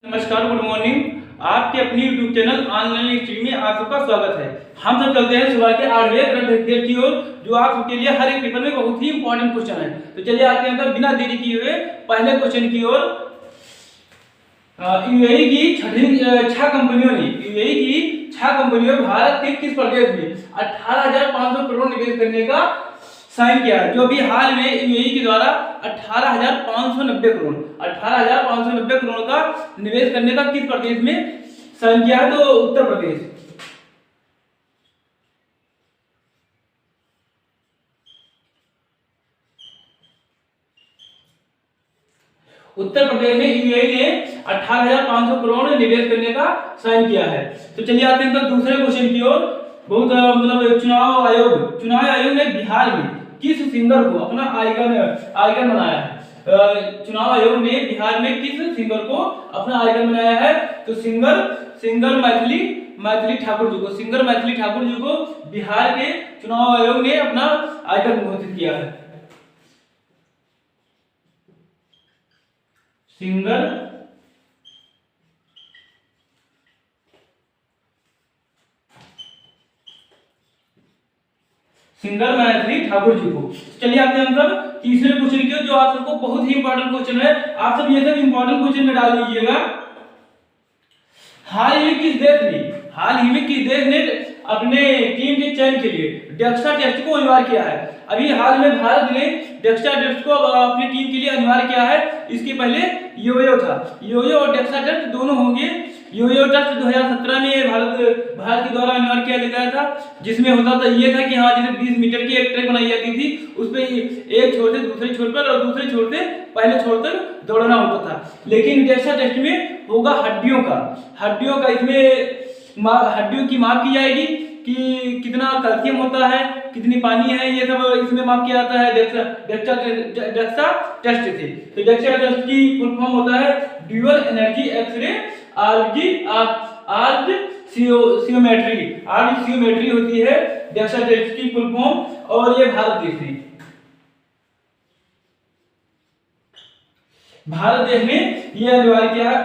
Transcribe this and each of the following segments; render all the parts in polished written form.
नमस्कार, good morning. आपके अपनी यूट्यूब चैनल ऑनलाइन स्ट्रीम में आप सबका स्वागत है। हम सब चलते हैं सुबह के 8 बजे करंट अफेयर की ओर, जो आप सबके लिए हर एक पेपर में बहुत ही इंपॉर्टेंट क्वेश्चन है। तो चलिए आते हैं तो बिना देरी किए हुए पहले क्वेश्चन की ओर। यूएई की छह कंपनियों ने भारत के किस प्रदेश में 18,500 करोड़ निवेश करने का साइन किया है? जो अभी हाल में यूएई के द्वारा 18,590 करोड़ का निवेश करने का किस प्रदेश में साइन किया है? तो उत्तर प्रदेश। उत्तर प्रदेश में यूएई ने 18,500 करोड़ निवेश करने का साइन किया है। तो चलिए आते हैं तो दूसरे क्वेश्चन की ओर। बहुत चुनाव आयोग ने बिहार में किस सिंगर को अपना आइकन बनाया है? चुनाव आयोग ने बिहार में किस सिंगर को अपना आइकन बनाया है? तो सिंगर मैथिली ठाकुर जी को बिहार के चुनाव आयोग ने अपना आइकन घोषित किया है। सिंगर मैथिली ठाकुर जी को। चलिए आते हैं हम सब तीसरे क्वेश्चन की, जो आप सबको बहुत ही इंपॉर्टेंट क्वेश्चन है। आप सब ये सब इंपॉर्टेंट क्वेश्चन में डाल दीजिएगा। हाल ही में किस देश ने अपने टीम के चयन के लिए डेक्सा टेस्ट को अनिवार्य किया है? अभी हाल में भारत ने डेक्सा टेस्ट को अपनी टीम के लिए अनिवार्य किया है। इसके पहले योयो था। योयो और डेक्सा टेस्ट दोनों होंगे। योयो टेस्ट 2017 में भारत के द्वारा अनिवार्य किया गया था, जिसमें होता था ये था कि हाँ, जैसे 20 मीटर की एक ट्रैक बनाई जाती थी, उस पे एक छोर से दूसरे छोर पर और दूसरे छोर से पहले छोर तक दौड़ना होता था। लेकिन डेक्सा टेस्ट में होगा हड्डियों का इसमें हड्डियों की माप की जाएगी कि कितना कैल्शियम होता है, कितनी पानी है, ये सब इसमें माप किया जाता है डेक्सा टेस्ट से। तो डेक्सा टेस्ट की फुल फॉर्म होता है ड्यूअल एनर्जी एक्सरे आर्ज सियोमेट्री होती है डेक्सा टेस्ट की फुल फॉर्म, और ये भारत देश ने ये अनिवार्य किया है।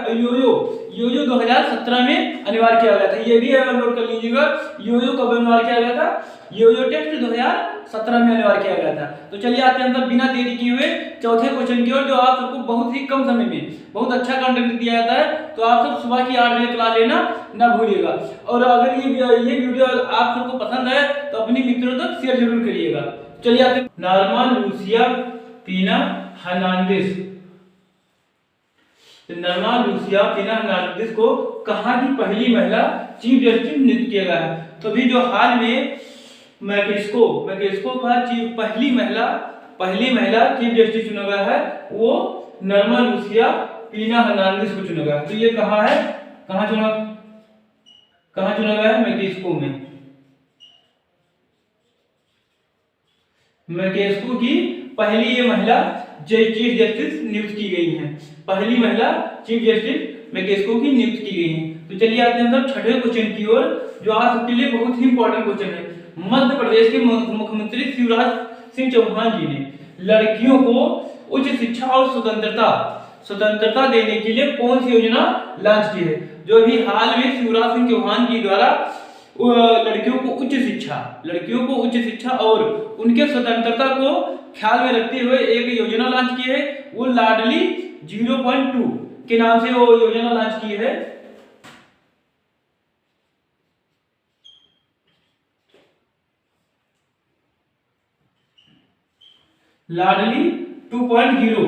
योयो 2017 में अनिवार्य किया गया था। ये भी नोट कर लीजिएगा, योयो कब अनिवार्य किया गया था? योयो टेस्ट 2017 में अनिवार्य किया गया था। तो चलिए आते हैं हम बिना देरी किए हुए चौथे क्वेश्चन की ओर, जो आप सबको बहुत ही कम समय में बहुत अच्छा कंटेंट दिया जाता है। तो आप सब सुबह की 8 बजे क्लास लेना ना भूलिएगा। और अगर ये वीडियो आप सबको पसंद है तो अपने मित्रों तक शेयर जरूर करिएगा। चलिए आते हैं। नॉर्मा लूसिया पीना हर्नांडेज को कहां की पहली महिला चीफ जस्टिस नियुक्त किया गया है? तो अभी जो हाल में मैक्सिको का पहली महिला चीफ जस्टिस चुना गया है, वो नॉर्मा लूसिया पीना हर्नांडेज को चुना गया है। तो ये कहां चुना गया है? मैक्सिको की पहली ये महिला चीफ जस्टिस नियुक्त की गई हैं। पहली महिला चीफ जस्टिस मैक्सिको की नियुक्त की गई हैं। तो चलिए आते हैं हम छठे क्वेश्चन की ओर, जो आप सबके लिए बहुत ही इंपॉर्टेंट क्वेश्चन है। मध्य प्रदेश के मुख्यमंत्री शिवराज सिंह चौहान जी ने लड़कियों को उच्च शिक्षा और स्वतंत्रता देने के लिए कौन सी योजना लॉन्च की है? जो अभी हाल में शिवराज सिंह चौहान जी द्वारा लड़कियों को उच्च शिक्षा और उनके स्वतंत्रता को ख्याल में रखते हुए एक योजना लॉन्च की है। वो लाडली 0.2 के नाम से वो योजना लॉन्च की है। लाडली 2.0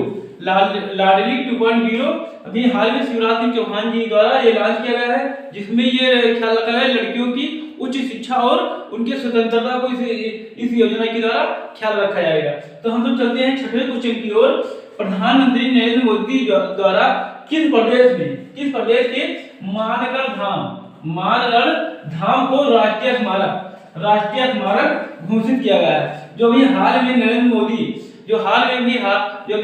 अभी हाल में शिवराज सिंह चौहान जी द्वारा ये लॉन्च किया गया है, जिसमें ये ख्याल रखा है लड़कियों की उच्च शिक्षा और उनके स्वतंत्रता को इस योजना के द्वारा ख्याल रखा जाएगा। तो हम लोग चलते हैं छठवें क्वेश्चन की ओर। प्रधानमंत्री नरेंद्र मोदी द्वारा किस प्रदेश के मानगढ़ धाम को राष्ट्रीय स्मारक घोषित किया गया है? जो भी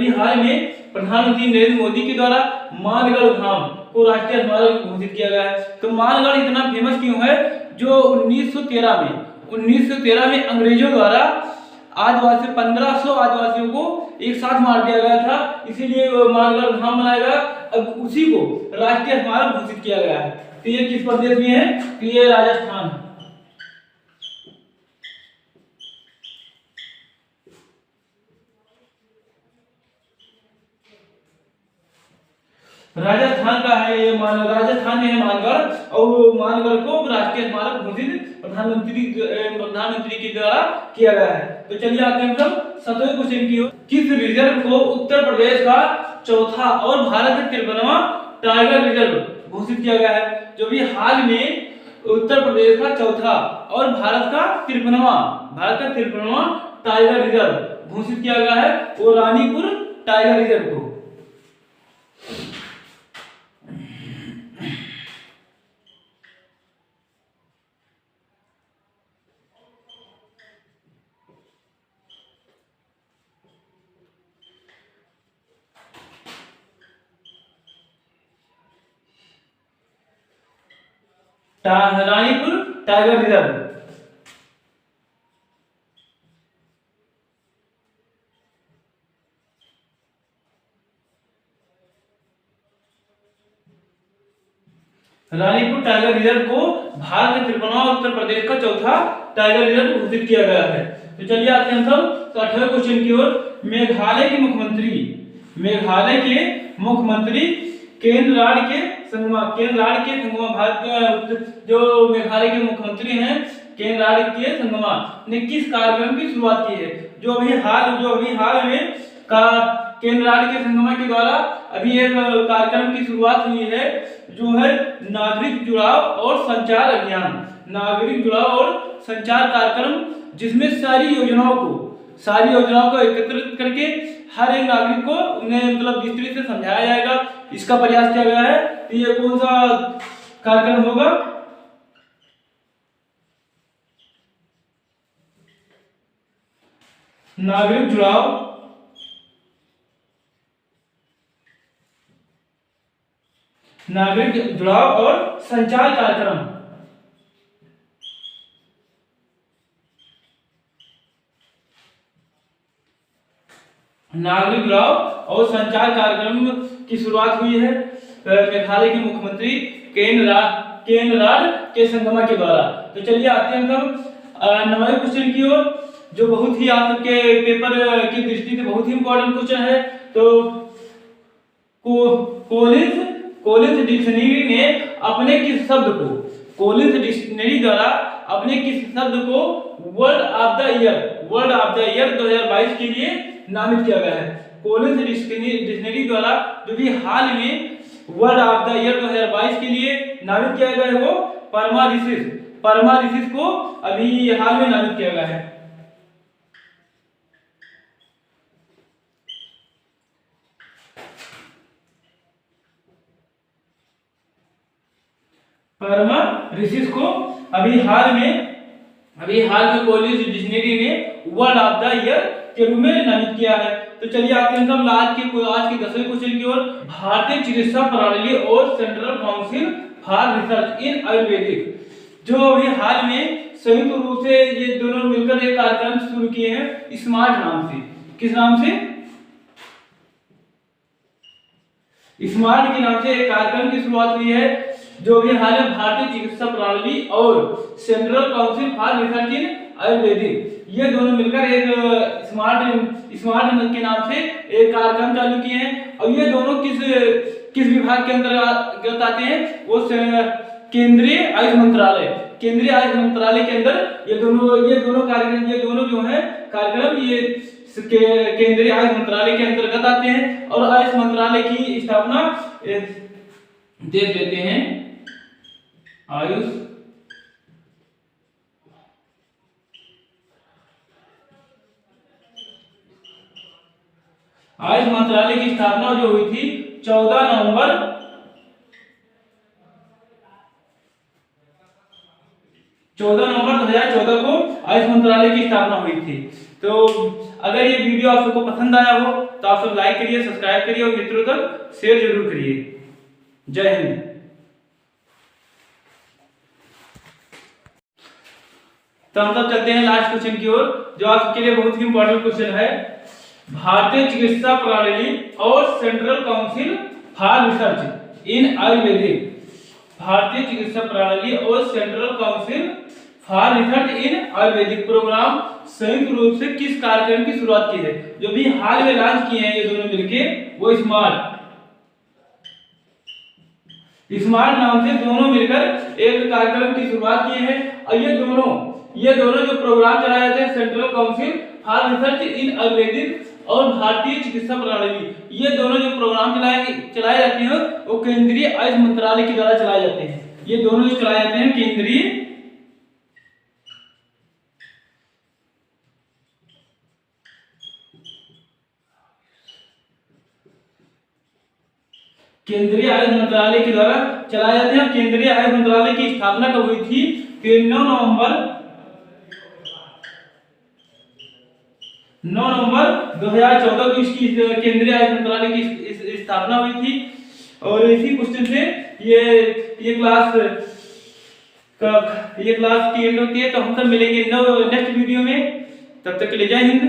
हाल में प्रधानमंत्री नरेंद्र मोदी के द्वारा मानगढ़ धाम को राष्ट्रीय स्मारक घोषित किया गया है। तो मानगढ़ इतना फेमस क्यों है? जो 1913 में अंग्रेजों द्वारा आदिवासी 1500 आदिवासियों को एक साथ मार दिया गया था, इसीलिए मानगढ़ धाम बनाया गया। अब उसी को राष्ट्रीय स्मारक घोषित किया गया है। तो ये किस प्रदेश में है? तो ये राजस्थान है। राजस्थान का है ये, राजस्थान में है मानगढ़, और मानगढ़ को राष्ट्रीय स्मारक घोषित प्रधानमंत्री के द्वारा किया गया है। तो चलिए आते हैं हम 7वें क्वेश्चन की ओर। किस रिजर्व को उत्तर प्रदेश का चौथा और भारत का 53वां टाइगर रिजर्व घोषित किया गया है? जो भी हाल में उत्तर प्रदेश का चौथा और भारत का 53वां टाइगर रिजर्व घोषित किया गया है, वो रानीपुर टाइगर रिजर्व को। Ranipur tiger reserve. Ranipur tiger reserve को भारत के 53वां और उत्तर प्रदेश का चौथा टाइगर रिजर्व घोषित किया गया है। तो चलिए आते हैं हम 8वें क्वेश्चन की ओर। मेघालय के मुख्यमंत्री केंद्र राज्य के संगमा भारत जो मेघालय के मुख्यमंत्री हैं केंद्र राज्य के संगमा ने किस कार्यक्रम की शुरुआत की है? जो अभी हाल में का केंद्र राज्य के संगमा के द्वारा अभी एक कार्यक्रम की शुरुआत हुई है, जो है नागरिक जुड़ाव और संचार अभियान, नागरिक जुड़ाव और संचार कार्यक्रम, जिसमें सारी योजनाओं को एकत्रित करके हर एक नागरिक को उन्हें मतलब विस्तृत से समझाया जाएगा, इसका प्रयास किया गया है। तो ये कौन सा कार्यक्रम होगा? नागरिक जुड़ाव और संचार कार्यक्रम। नागरिक जुड़ाव और संचार कार्यक्रम की शुरुआत हुई है मेघालय के मुख्यमंत्री केंद्र राज्य के संगमा के द्वारा। तो चलिए आते हैं हम 9वें क्वेश्चन की ओर, जो बहुत ही आपके पेपर की दृष्टि से बहुत ही इंपॉर्टेंट क्वेश्चन है। तो कॉलिंस डिक्शनरी ने अपने किस शब्द को वर्ड ऑफ द ईयर 2022 के लिए नामित किया गया है? कॉलिंस डिक्शनरी द्वारा जो भी हाल में वर्ड ऑफ द ईयर 2022 के लिए नामित किया गया है, वो परमारिसिस को अभी हाल में नामित किया गया है। परमारिसिस को अभी हाल में कॉलिंस डिक्शनरी ने वर्ड ऑफ द ईयर के रूप में नामित किया है। तो चलिए आते हैं हम आज के 10वें क्वेश्चन की ओर। भारतीय चिकित्सा प्रणाली और central council for research in Ayurvedic, जो अभी हाल में संयुक्त रूप से ये दोनों मिलकर एक कार्यक्रम शुरू किए हैं स्मार्ट नाम से। किस नाम से? स्मार्ट के नाम से एक कार्यक्रम की शुरुआत हुई है, जो भी हाल में भारतीय चिकित्सा प्रणाली और central council for research in Ayurvedic, ये दोनों मिलकर एक स्मार्ट के नाम से एक कार्यक्रम चालू किए हैं। और ये दोनों किस विभाग के अंतर्गत आते हैं? वो केंद्रीय आयुष मंत्रालय के अंदर ये दोनों जो है कार्यक्रम ये केंद्रीय आयुष मंत्रालय के अंतर्गत आते हैं। और आयुष मंत्रालय की स्थापना देख लेते हैं। आयुष मंत्रालय की स्थापना जो हुई थी 14 नवंबर 2014 को आयुष मंत्रालय की स्थापना हुई थी। तो अगर ये वीडियो आप सबको पसंद आया हो तो आप सब लाइक करिए, सब्सक्राइब करिए और मित्रों तक शेयर जरूर करिए। जय हिंद। तो हम सब चलते हैं लास्ट क्वेश्चन की ओर, जो आपके लिए बहुत ही इंपॉर्टेंट क्वेश्चन है। भारतीय चिकित्सा प्रणाली और central council for research in Ayurvedic, भारतीय चिकित्सा प्रणाली और central council for research in Ayurvedic program संयुक्त रूप से किस कार्यक्रम की शुरुआत की है? जो भी हाल में लॉन्च किए हैं ये दोनों मिलके, वो स्मार्ट नाम से दोनों मिलकर एक कार्यक्रम की शुरुआत की है। और ये दोनों जो प्रोग्राम चलाए जाते हैं, central council for research in Ayurvedic और भारतीय चिकित्सा प्रणाली, ये दोनों जो प्रोग्राम चलाए जाते हैं वो केंद्रीय आयुष मंत्रालय के द्वारा चलाए जाते हैं। ये दोनों जो चलाए जाते हैं केंद्रीय आयुष मंत्रालय के द्वारा चलाए जाते हैं। केंद्रीय आयुष मंत्रालय की स्थापना कब हुई थी? 9 नवंबर 2014 को इसकी केंद्रीय आयुष मंत्रालय की स्थापना हुई थी। और इसी क्वेश्चन से ये क्लास की एंड होती है। तो हम सब मिलेंगे नेक्स्ट वीडियो में, तब तक के लिए जय हिंद।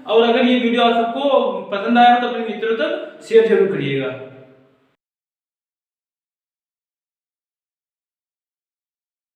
और अगर ये वीडियो आप सबको पसंद आया तो अपने मित्रों तक शेयर जरूर करिएगा।